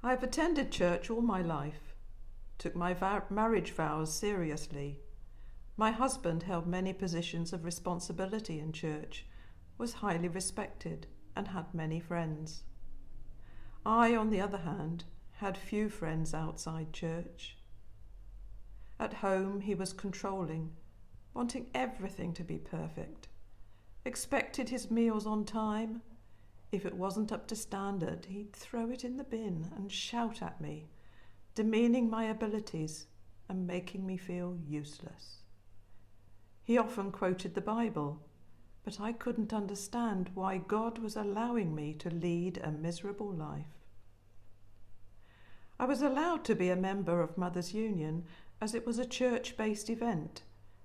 I've attended church all my life, took my marriage vows seriously. My husband held many positions of responsibility in church, was highly respected, and had many friends. I, on the other hand, had few friends outside church. At home he was controlling, wanting everything to be perfect, expected his meals on time. If it wasn't up to standard, he'd throw it in the bin and shout at me, demeaning my abilities and making me feel useless. He often quoted the Bible, but I couldn't understand why God was allowing me to lead a miserable life. I was allowed to be a member of Mothers' Union as it was a church-based event,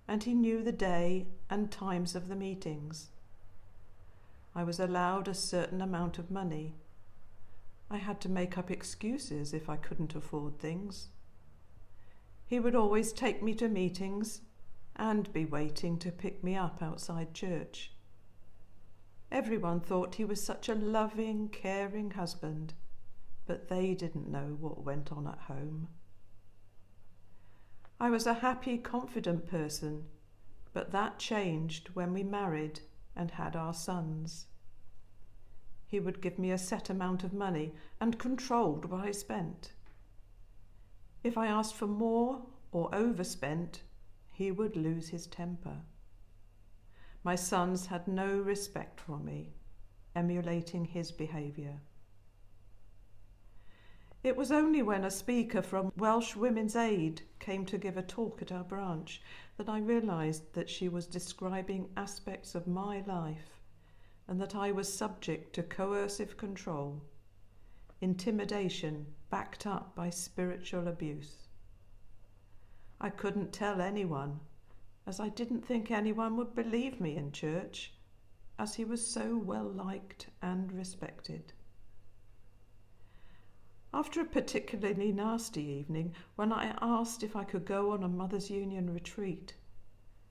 and he knew the day and times of the meetings. I was allowed a certain amount of money. I had to make up excuses if I couldn't afford things. He would always take me to meetings and be waiting to pick me up outside church. Everyone thought he was such a loving, caring husband, but they didn't know what went on at home. I was a happy, confident person, but that changed when we married and had our sons. He would give me a set amount of money and controlled what I spent. If I asked for more or overspent, he would lose his temper. My sons had no respect for me, emulating his behaviour. It was only when a speaker from Welsh Women's Aid came to give a talk at our branch that I realised that she was describing aspects of my life and that I was subject to coercive control, intimidation backed up by spiritual abuse. I couldn't tell anyone, as I didn't think anyone would believe me in church, as he was so well liked and respected. After a particularly nasty evening, when I asked if I could go on a Mothers' Union retreat,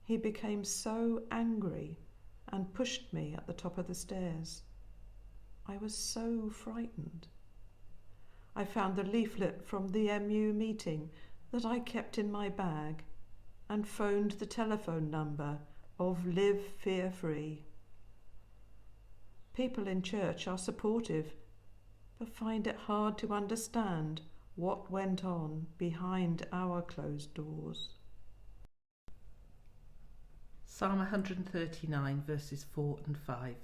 he became so angry and pushed me at the top of the stairs. I was so frightened. I found the leaflet from the MU meeting that I kept in my bag and phoned the telephone number of Live Fear Free. People in church are supportive, but find it hard to understand what went on behind our closed doors. Psalm 139 verses 4 and 5.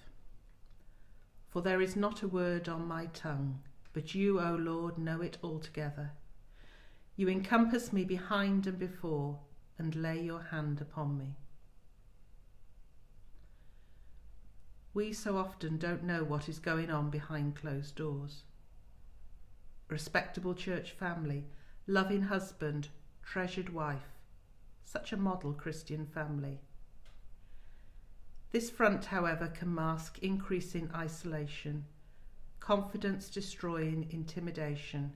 For there is not a word on my tongue, but you, O Lord, know it altogether. You encompass me behind and before, and lay your hand upon me. We so often don't know what is going on behind closed doors. A respectable church family, loving husband, treasured wife, such a model Christian family. This front, however, can mask increasing isolation, confidence destroying intimidation,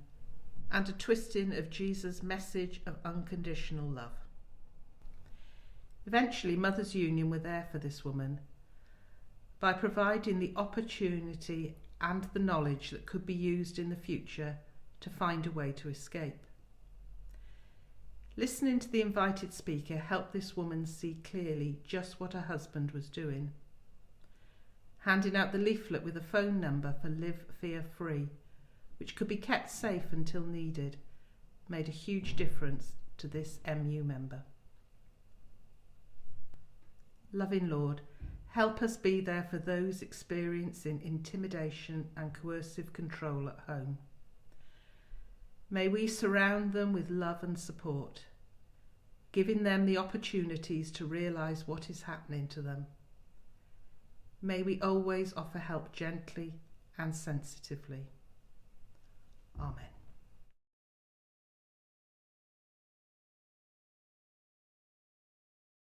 and a twisting of Jesus' message of unconditional love. Eventually, Mothers' Union were there for this woman by providing the opportunity and the knowledge that could be used in the future to find a way to escape. Listening to the invited speaker helped this woman see clearly just what her husband was doing. Handing out the leaflet with a phone number for Live Fear Free, which could be kept safe until needed, made a huge difference to this MU member. Loving Lord, help us be there for those experiencing intimidation and coercive control at home. May we surround them with love and support, giving them the opportunities to realise what is happening to them. May we always offer help gently and sensitively. Amen.